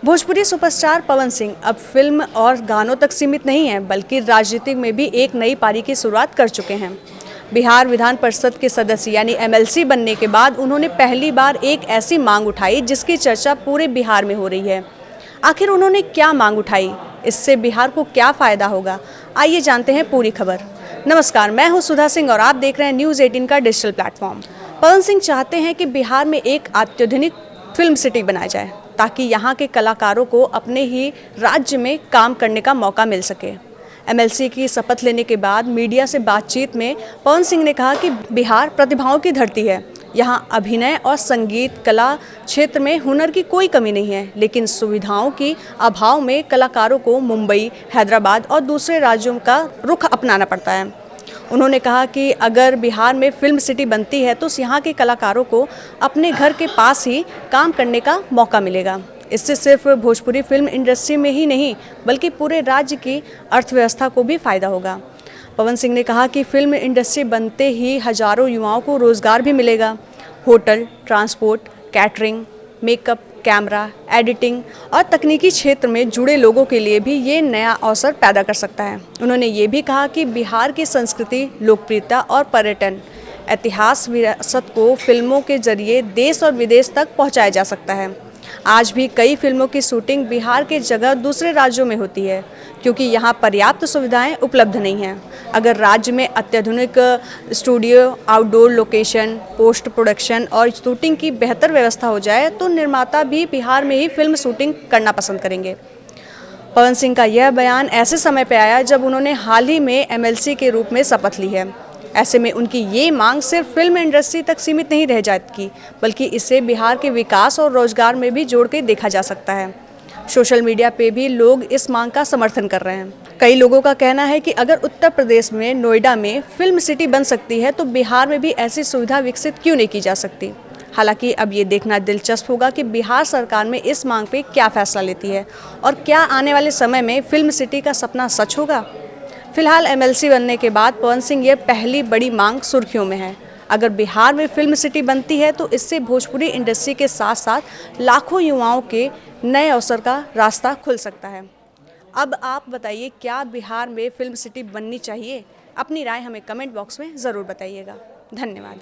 Bhojpuri superstar Pawan Singh अब film और गानों तक सीमित नहीं हैं, बल्कि राजनीति में भी एक नई पारी की शुरुआत कर चुके हैं। बिहार विधान परिषद के सदस्य यानी एमएलसी बनने के बाद उन्होंने पहली बार एक ऐसी मांग उठाई जिसकी चर्चा पूरे बिहार में हो रही है। आखिर उन्होंने क्या मांग उठाई, इससे बिहार को क्या फायदा होगा, आइए जानते हैं पूरी खबर। नमस्कार, मैं हूं सुधा सिंह और आप देख रहे हैं न्यूज़ 18 का डिजिटल प्लेटफॉर्म। पवन सिंह चाहते हैं कि बिहार में एक अत्याधुनिक फिल्म सिटी बनाया जाए ताकि यहाँ के कलाकारों को अपने ही राज्य में काम करने का मौका मिल सके। एमएलसी की शपथ लेने के बाद मीडिया से बातचीत में पवन सिंह ने कहा कि बिहार प्रतिभाओं की धरती है। यहाँ अभिनय और संगीत कला क्षेत्र में हुनर की कोई कमी नहीं है, लेकिन सुविधाओं की अभाव में कलाकारों को मुंबई, हैदराबाद और दूसरे राज्यों का रुख अपनाना पड़ता है। उन्होंने कहा कि अगर बिहार में फिल्म सिटी बनती है तो यहाँ के कलाकारों को अपने घर के पास ही काम करने का मौका मिलेगा। इससे सिर्फ भोजपुरी फिल्म इंडस्ट्री में ही नहीं, बल्कि पूरे राज्य की अर्थव्यवस्था को भी फायदा होगा। पवन सिंह ने कहा कि फिल्म इंडस्ट्री बनते ही हजारों युवाओं को रोजगार भी मिलेगा। Hotel, transport, catering, makeup, camera, editing और तकनीकी क्षेत्र में जुड़े लोगों के लिए भी ये नया अवसर पैदा कर सकता है। उन्होंने ये भी कहा कि बिहार की संस्कृति, लोकप्रियता और पर्यटन इतिहास विरासत को फिल्मों के जरिए देश और विदेश तक पहुंचाया जा सकता है। आज भी कई फिल्मों की शूटिंग बिहार के जगह दूसरे राज्यों में होती है, क्योंकि यहाँ पर्याप्त सुविधाएं उपलब्ध नहीं हैं। अगर राज्य में अत्याधुनिक studio, outdoor location, post production और शूटिंग की बेहतर व्यवस्था हो जाए तो निर्माता भी बिहार में ही फिल्म शूटिंग करना पसंद करेंगे। पवन सिंह का यह बयान ऐसे समय पर आया जब उन्होंने हाल ही में एमएलसी के रूप में शपथ ली है। ऐसे में उनकी ये मांग सिर्फ फिल्म इंडस्ट्री तक सीमित नहीं रह जाती, बल्कि इसे बिहार के विकास और रोजगार में भी जोड़ के देखा जा सकता है। सोशल मीडिया पे भी लोग इस मांग का समर्थन कर रहे हैं। कई लोगों का कहना है कि अगर उत्तर प्रदेश में नोएडा में फिल्म सिटी बन सकती है तो बिहार में भी ऐसी सुविधा विकसित क्यों नहीं की जा सकती। हालांकि अब ये देखना दिलचस्प होगा कि बिहार सरकार में इस मांग पे क्या फैसला लेती है और क्या आने वाले समय में फिल्म सिटी का सपना सच होगा। फिलहाल एमएलसी बनने के बाद पवन सिंह ये पहली बड़ी मांग सुर्खियों में है। अगर बिहार में फिल्म सिटी बनती है तो इससे भोजपुरी इंडस्ट्री के साथ साथ लाखों युवाओं के नए अवसर का रास्ता खुल सकता है। अब आप बताइए, क्या बिहार में फिल्म सिटी बननी चाहिए? अपनी राय हमें कमेंट बॉक्स में ज़रूर बताइएगा। धन्यवाद।